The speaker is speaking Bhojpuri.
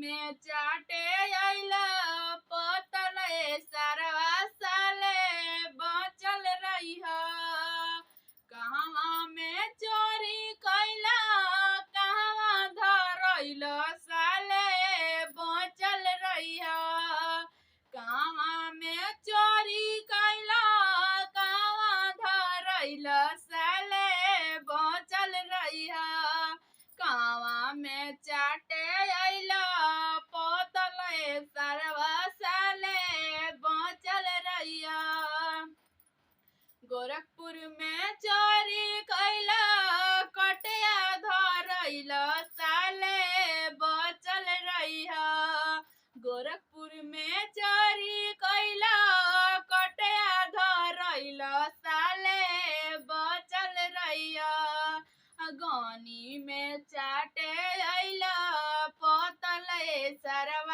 में चाटे अइला पतल सरवा साले बचल रही कहवा में चोरी कैला कहवा धरैल साले बचल रही कहवा में चोरी कैला कहवा धरैल साले बचल रही कहवा में चाटे अइला पतल सरवा साले बचल रहिया गोरखपुर में चोरी कैला कटिया धरैल साले बचल रहिया गोरखपुर में चोरी कैला कटिया धरैल साले बचल रहिया गनी में चाटे अइला पतल सरवा